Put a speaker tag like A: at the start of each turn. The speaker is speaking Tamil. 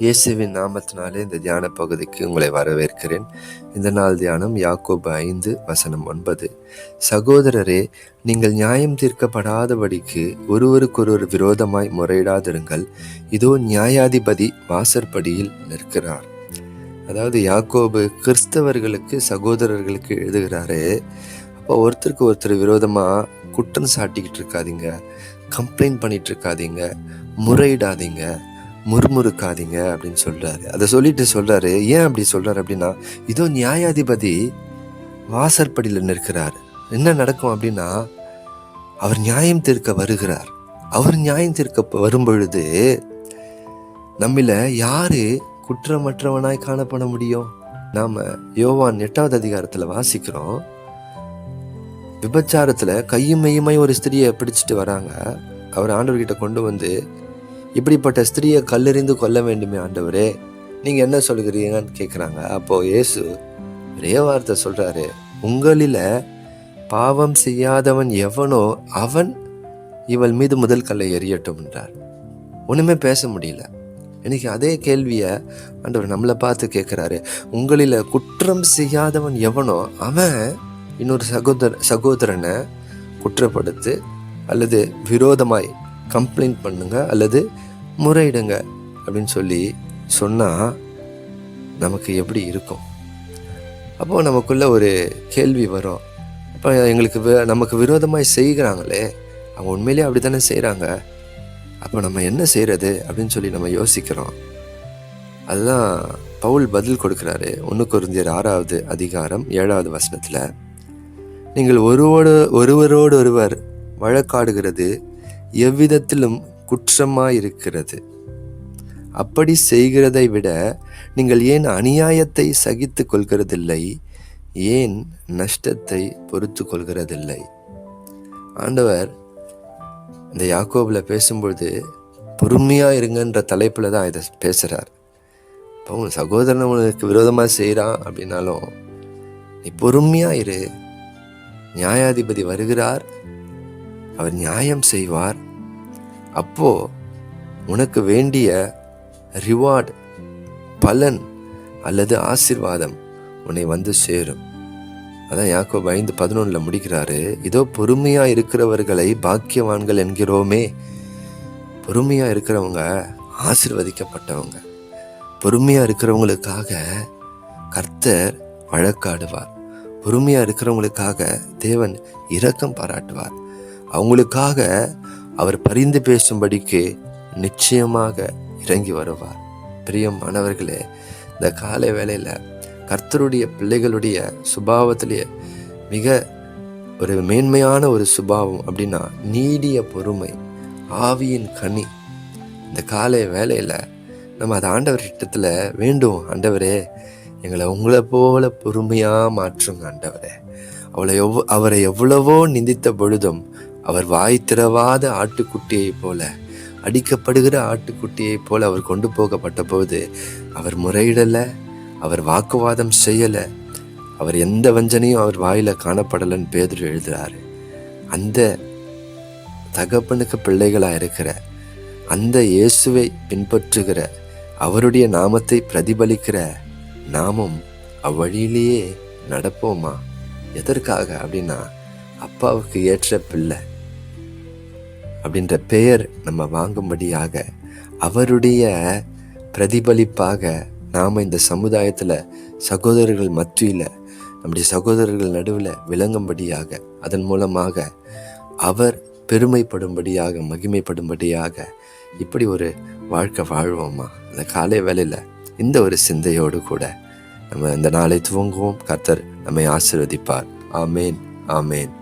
A: இயேசுவின் நாமத்தினாலே இந்த தியான பகுதிக்கு உங்களை வரவேற்கிறேன். இந்த நாள் தியானம் யாக்கோபு 5:9. சகோதரரே, நீங்கள் நியாயம் தீர்க்கப்படாதபடிக்கு ஒருவருக்கொருவர் விரோதமாய் முறையிடாதிருங்கள். இதோ நியாயாதிபதி வாசற்படியில் நிற்கிறார். அதாவது யாக்கோபு கிறிஸ்தவர்களுக்கு, சகோதரர்களுக்கு எழுதுகிறாரு. அப்போ ஒருத்தருக்கு ஒருத்தர் விரோதமாக குற்றம் சாட்டிக்கிட்டு இருக்காதீங்க, கம்ப்ளைண்ட் பண்ணிட்டு இருக்காதீங்க, முறையிடாதீங்க, முறுமுறுக்காதீங்க அப்படின்னு சொல்றாரு. அதை சொல்லிட்டு சொல்றாரு, ஏன் அப்படி சொல்றாரு அப்படின்னா, இதோ நியாயாதிபதி வாசற்படியில் நிற்கிறார். என்ன நடக்கும் அப்படின்னா, அவர் நியாயம் தீர்க்க வருகிறார். அவர் நியாயம் தீர்க்க வரும் பொழுது நம்மள யாரு குற்றமற்றவனாய் காணப்பட முடியும்? நாம யோவான் 8வது அதிகாரத்துல வாசிக்கிறோம். விபச்சாரத்துல கையும் மெய்யுமாய் ஒரு ஸ்திரியை பிடிச்சிட்டு வராங்க. அவர் ஆண்டவர்கிட்ட கொண்டு வந்து, இப்படிப்பட்ட ஸ்திரியை கல்லெறிந்து கொல்ல வேண்டுமே ஆண்டவரே, நீங்க என்ன சொல்கிறீங்கன்னு கேட்குறாங்க. அப்போ இயேசு ஒரே வார்த்தை சொல்றாரு, உங்களில பாவம் செய்யாதவன் எவனோ அவன் இவள் மீது முதல் கல்லை எறியட்டும் என்றார். ஒண்ணுமே பேச முடியல. இன்னைக்கு அதே கேள்வியை ஆண்டவர் நம்மளை பார்த்து கேட்கிறாரு. உங்களில குற்றம் செய்யாதவன் எவனோ அவன் இன்னொரு சகோதரனை குற்றப்படுத்து அல்லது விரோதமாய் கம்ப்ளைண்ட் பண்ணுங்க அல்லது முறையிடுங்க அப்படின்னு சொல்லி சொன்னால் நமக்கு எப்படி இருக்கும்? அப்போ நமக்குள்ள ஒரு கேள்வி வரும். அப்போ நமக்கு விரோதமாய் செய்கிறாங்களே, அவங்க உண்மையிலேயே அப்படி தானே செய்கிறாங்க, அப்போ நம்ம என்ன செய்கிறது அப்படின்னு சொல்லி நம்ம யோசிக்கிறோம். அதுதான் பவுல் பதில் கொடுக்குறாரு. 1 கொரிந்தியர் 6வது அதிகாரம் 7வது வசனத்தில், நீங்கள் ஒருவரோடொருவர் வழக்காடுகிறது எவ்விதத்திலும் குற்றமாயிருக்கிறது. அப்படி செய்கிறதை விட நீங்கள் ஏன் அநியாயத்தை சகித்து கொள்கிறதில்லை? ஏன் நஷ்டத்தை பொறுத்து கொள்கிறதில்லை? ஆண்டவர் இந்த யாக்கோபுல பேசும்பொழுது பொறுமையா இருங்கன்ற தலைப்புல தான் இதை பேசுறார். இப்போ உன் சகோதரன் உனக்கு விரோதமாக செய்கிறான் அப்படின்னாலும் நீ பொறுமையா இரு. நியாயாதிபதி வருகிறார், அவர் நியாயம் செய்வார். அப்போ உனக்கு வேண்டிய ரிவார்டு, பலன் அல்லது ஆசீர்வாதம் உன்னை வந்து சேரும். அதான் யாக்கோபு 5:11 முடிக்கிறாரு. இதோ பொறுமையா இருக்கிறவர்களை பாக்கியவான்கள் என்கிறோமே. பொறுமையா இருக்கிறவங்க ஆசீர்வதிக்கப்பட்டவங்க. பொறுமையா இருக்கிறவங்களுக்காக கர்த்தர் வழக்காடுவார். பொறுமையா இருக்கிறவங்களுக்காக தேவன் இரக்கம் பாராட்டுவார். அவங்களுக்காக அவர் பரிந்து பேசும்படிக்கு நிச்சயமாக இறங்கி வருவார். பிரியமானவர்களே, இந்த காலை வேளையில கர்த்தருடைய பிள்ளைகளுடைய சுபாவத்திலேயே மிக ஒரு மேன்மையான ஒரு சுபாவம் அப்படின்னா நீடிய பொறுமை, ஆவியின் கனி. இந்த காலை வேளையில நம்ம அதை ஆண்டவர் திட்டத்துல வேண்டும். ஆண்டவரே, எங்களை உங்களை போல பொறுமையா மாற்றுங்க ஆண்டவரே. அவரை எவ்வளவோ நிந்தித்த பொழுதும் அவர் வாய் திறவாத ஆட்டுக்குட்டியை போல, அடிக்கப்படுகிற ஆட்டுக்குட்டியை போல அவர் கொண்டு போகப்பட்ட போது அவர் முறையிடலை, அவர் வாக்குவாதம் செய்யலை, அவர் எந்த வஞ்சனையும் அவர் வாயில காணப்படலைன்னு பேதுரு எழுதுறாரு. அந்த தகப்பனுக்கு பிள்ளைகளா இருக்கிற, அந்த இயேசுவை பின்பற்றுகிற, அவருடைய நாமத்தை பிரதிபலிக்கிற நாமும் அவ்வழியிலேயே நடப்போமா? எதற்காக அப்படின்னா, அப்பாவுக்கு ஏற்ற பிள்ளை அப்படின்ற பெயர் நம்ம வாங்கும்படியாக, அவருடைய பிரதிபலிப்பாக நாம் இந்த சமுதாயத்தில் சகோதரர்கள் மத்தியில், நம்முடைய சகோதரர்கள் நடுவில் விளங்கும்படியாக, அதன் மூலமாக அவர் பெருமைப்படும்படியாக, மகிமைப்படும்படியாக இப்படி ஒரு வாழ்க்கை வாழ்வோமா? அந்த காலை வேளையில் இந்த ஒரு சிந்தையோடு கூட நம்ம இந்த நாளை துவங்குவோம். கர்த்தர் நம்மை ஆசீர்வதிப்பார். ஆமேன், ஆமேன்.